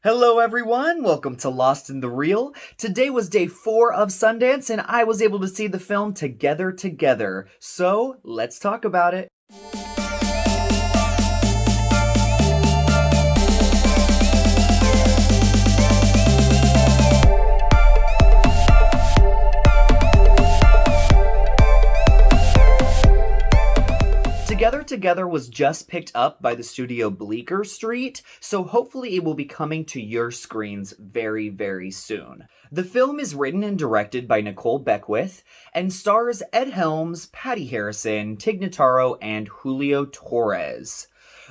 Hello everyone, welcome to Lost in the Reel. Today was day 4 of Sundance and I was able to see the film together. So, let's talk about it. Together was just picked up by the studio Bleecker Street, so hopefully it will be coming to your screens very soon. The film is written and directed by Nikole Beckwith and stars Ed Helms, Patti Harrison, Notaro, and Julio Torres.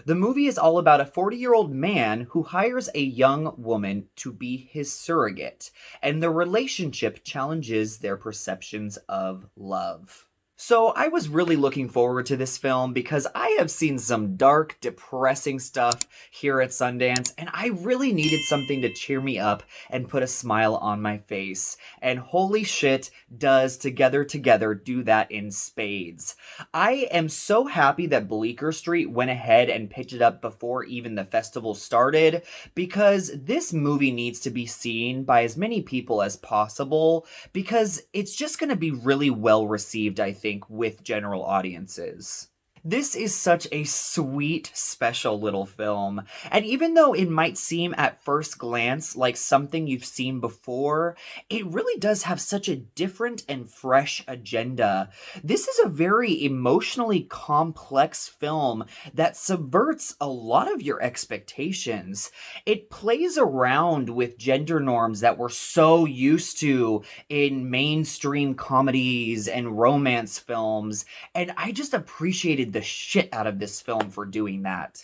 The movie is all about a 40-year-old man who hires a young woman to be his surrogate, and the relationship challenges their perceptions of love. So I was really looking forward to this film because I have seen some dark, depressing stuff here at Sundance, and I really needed something to cheer me up and put a smile on my face. And holy shit, does Together do that in spades. I am so happy that Bleecker Street went ahead and picked it up before even the festival started, because this movie needs to be seen by as many people as possible, because it's just going to be really well received, I think, with general audiences. This is such a sweet, special little film, and even though it might seem at first glance like something you've seen before, it really does have such a different and fresh agenda. This is a very emotionally complex film that subverts a lot of your expectations. It plays around with gender norms that we're so used to in mainstream comedies and romance films, and I just appreciated the shit out of this film for doing that.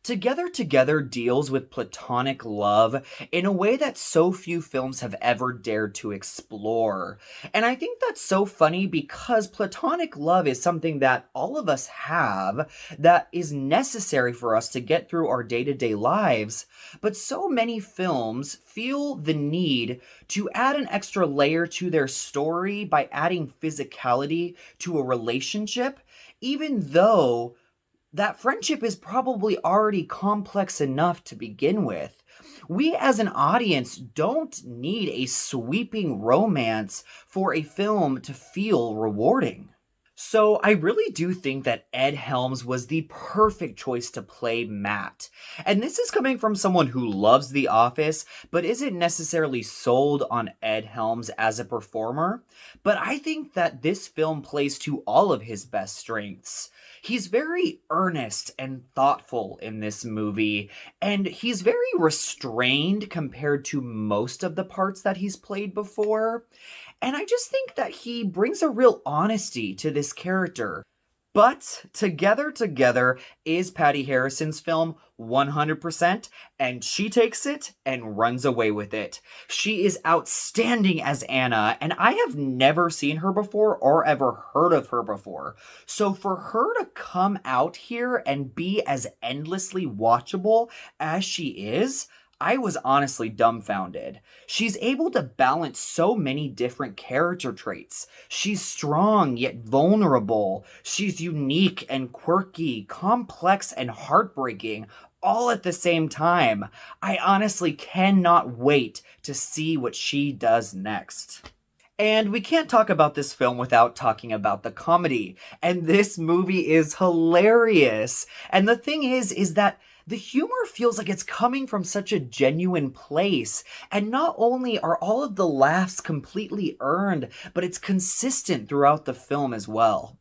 Together deals with platonic love in a way that so few films have ever dared to explore. And I think that's so funny because platonic love is something that all of us have that is necessary for us to get through our day-to-day lives. But so many films feel the need to add an extra layer to their story by adding physicality to a relationship, even though that friendship is probably already complex enough to begin with. We as an audience don't need a sweeping romance for a film to feel rewarding. So I really do think that Ed Helms was the perfect choice to play Matt. And this is coming from someone who loves The Office, but isn't necessarily sold on Ed Helms as a performer. But I think that this film plays to all of his best strengths. He's very earnest and thoughtful in this movie, and he's very restrained compared to most of the parts that he's played before. And I just think that he brings a real honesty to this character. But Together is Patti Harrison's film 100%, and she takes it and runs away with it. She is outstanding as Anna, and I have never seen her before or ever heard of her before. So for her to come out here and be as endlessly watchable as she is, I was honestly dumbfounded. She's able to balance so many different character traits. She's strong yet vulnerable. She's unique and quirky, complex and heartbreaking, all at the same time. I honestly cannot wait to see what she does next. And we can't talk about this film without talking about the comedy. And this movie is hilarious. And the thing is that the humor feels like it's coming from such a genuine place. And not only are all of the laughs completely earned, but it's consistent throughout the film as well.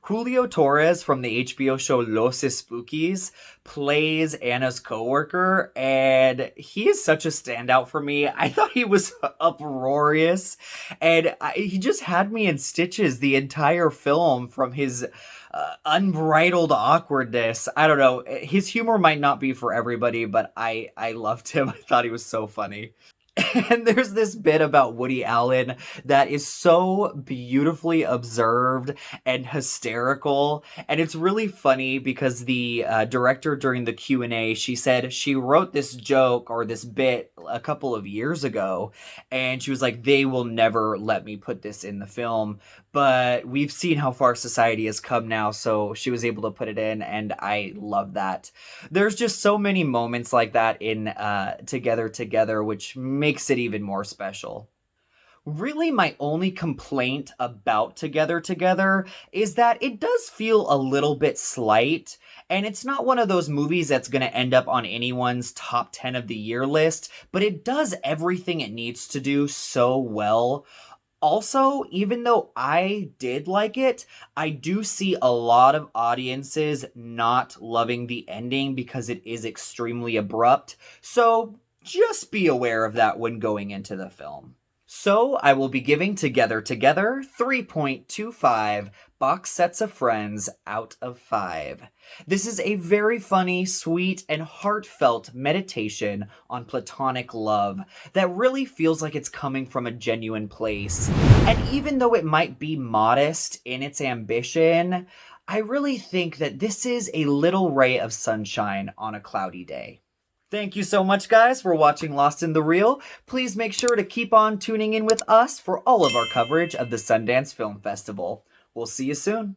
Julio Torres from the HBO show Los Spookies plays Anna's coworker, and he is such a standout for me. I thought he was uproarious, and he just had me in stitches the entire film from his unbridled awkwardness. I don't know. His humor might not be for everybody, but I loved him. I thought he was so funny. And there's this bit about Woody Allen that is so beautifully observed and hysterical, and it's really funny because the director during the Q&A, she said she wrote this joke or this bit a couple of years ago, and she was like, they will never let me put this in the film, but we've seen how far society has come now, so she was able to put it in, and I love that. There's just so many moments like that in Together, which makes it even more special. Really, my only complaint about Together is that it does feel a little bit slight, and it's not one of those movies that's going to end up on anyone's top 10 of the year list, but it does everything it needs to do so well. Also, even though I did like it, I do see a lot of audiences not loving the ending because it is extremely abrupt. So just be aware of that when going into the film. So I will be giving Together 3.25 box sets of Friends out of 5. This is a very funny, sweet, and heartfelt meditation on platonic love that really feels like it's coming from a genuine place. And even though it might be modest in its ambition, I really think that this is a little ray of sunshine on a cloudy day. Thank you so much, guys, for watching Lost in the Reel. Please make sure to keep on tuning in with us for all of our coverage of the Sundance Film Festival. We'll see you soon.